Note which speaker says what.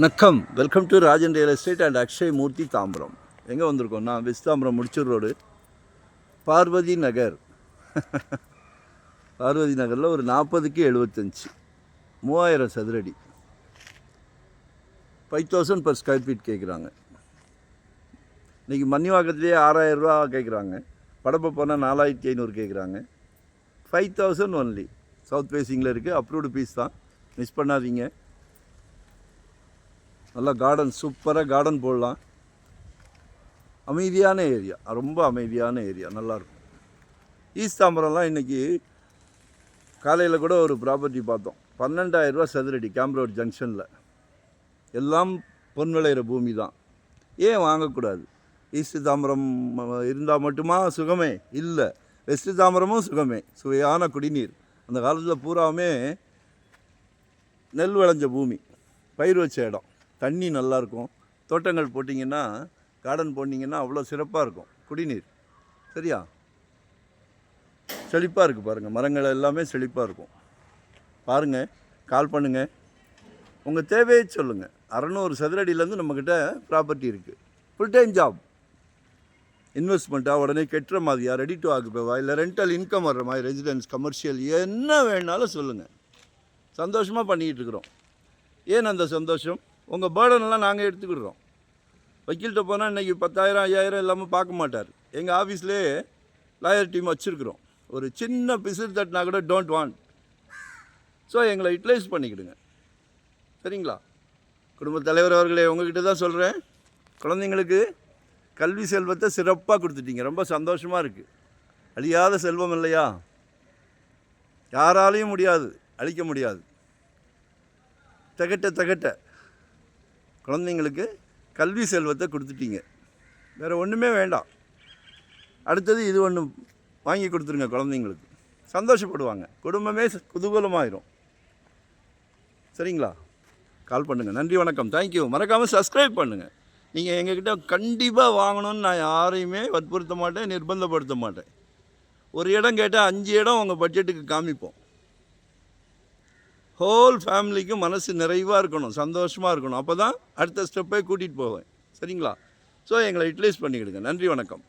Speaker 1: வணக்கம், welcome to Rajan real estate and Akshay Murthy Tambaram. எங்கே வந்திருக்கோம்னா வெஸ்ட் தாம்பரம் முடிச்சூர் ரோடு பார்வதி நகர். பார்வதி நகரில் ஒரு 40க்கு 75 3000 சதுரடி 5000 per ஸ்கொயர் ஃபீட் கேட்குறாங்க. இன்றைக்கி மன்னிவாக்கத்துலேயே 6000 ரூபா கேட்குறாங்க. படப்பை போனால் 4500 கேட்குறாங்க. 5000 ஒன்லி. சவுத் ஃபேஸிங்கில் இருக்குது. அப்ரூவ்டு பீஸ் தான், மிஸ் பண்ணாதீங்க. நல்லா கார்டன், சூப்பராக கார்டன் போடலாம். அமைதியான ஏரியா, ரொம்ப அமைதியான ஏரியா, நல்லாயிருக்கும். ஈஸ்ட் தாம்பரம்லாம் இன்றைக்கி காலையில் கூட ஒரு ப்ராப்பர்ட்டி பார்த்தோம். 12000 ரூபா சதுரடி கேம்ப் ரோட் ஜங்ஷனில். எல்லாம் பொன் விளையிற பூமி தான். ஏன் வாங்கக்கூடாது? ஈஸ்ட் தாம்பரம் இருந்தால் மட்டுமா சுகமே? இல்லை, வெஸ்ட் தாம்பரமும் சுகமே. சுவையான குடிநீர். அந்த காலத்தில் பூராவுமே நெல் விளைஞ்ச பூமி, பயிர் வச்ச இடம், தண்ணி நல்லாயிருக்கும். தோட்டங்கள் போட்டிங்கன்னா, கார்டன் போட்டிங்கன்னா அவ்வளோ சிறப்பாக இருக்கும். குடிநீர் சரியா செழிப்பாக இருக்குது. பாருங்கள், மரங்கள் எல்லாமே செழிப்பாக இருக்கும். பாருங்கள், கால் பண்ணுங்கள், உங்கள் தேவையை சொல்லுங்கள். 600 சதுரடியிலேருந்து நம்மக்கிட்ட ப்ராப்பர்ட்டி இருக்குது. ஃபுல் டைம் ஜாப், இன்வெஸ்ட்மெண்ட்டாக உடனே கெட்டுற மாதிரியா, ரெடி டு ஆக்குப்பேவா, இல்லை ரெண்டல் இன்கம் வர்ற மாதிரி, ரெசிடென்ஸ், கமர்ஷியல், என்ன வேணாலும் சொல்லுங்கள். சந்தோஷமாக பண்ணிக்கிட்டு இருக்கிறோம். ஏன் அந்த சந்தோஷம்? உங்கள் பேர்டன்லாம் நாங்கள் எடுத்துக்கிடுறோம். வக்கீல்கிட்ட போனால் இன்றைக்கி 10,000 5,000 இல்லாமல் பார்க்க மாட்டார். எங்கள் ஆஃபீஸ்லேயே லாயர் டீம் வச்சுருக்குறோம். ஒரு சின்ன பிசிறு தட்டினா கூட டோன்ட் வாண்ட். ஸோ எங்களை யூட்டிலைஸ் பண்ணிக்கிடுங்க, சரிங்களா? குடும்பத் தலைவர் அவர்களே, உங்ககிட்ட தான் சொல்கிறேன். குழந்தைங்களுக்கு கல்வி செல்வத்தை சிறப்பாக கொடுத்துட்டீங்க. ரொம்ப சந்தோஷமாக இருக்குது. அழியாத செல்வம் இல்லையா? யாராலையும் முடியாது, அழிக்க முடியாது. தகட்ட குழந்தைங்களுக்கு கல்வி செல்வத்தை கொடுத்துட்டீங்க. வேறு ஒன்றுமே வேண்டாம். அடுத்தது இது ஒன்று வாங்கி கொடுத்துருங்க குழந்தைங்களுக்கு. சந்தோஷப்படுவாங்க, குடும்பமே குதூகலமாயிரும். சரிங்களா? கால் பண்ணுங்கள். நன்றி, வணக்கம், தேங்க்யூ. மறக்காமல் சப்ஸ்கிரைப் பண்ணுங்கள். நீங்கள் எங்ககிட்ட கண்டிப்பாக வாங்கணும்னு நான் யாரையுமே வற்புறுத்த மாட்டேன், நிர்பந்தப்படுத்த மாட்டேன். ஒரு இடம் கேட்டால் 5 இடம் உங்கள் பட்ஜெட்டுக்கு காமிப்போம். ஹோல் ஃபேமிலிக்கும் மனசு நிறைவாக இருக்கணும், சந்தோஷமாக இருக்கணும். அப்போ தான் அடுத்த ஸ்டெப்பை கூட்டிகிட்டு போவேன். சரிங்களா? ஸோ எங்களை யூட்டிலைஸ் பண்ணிக்கிடுங்க. நன்றி, வணக்கம்.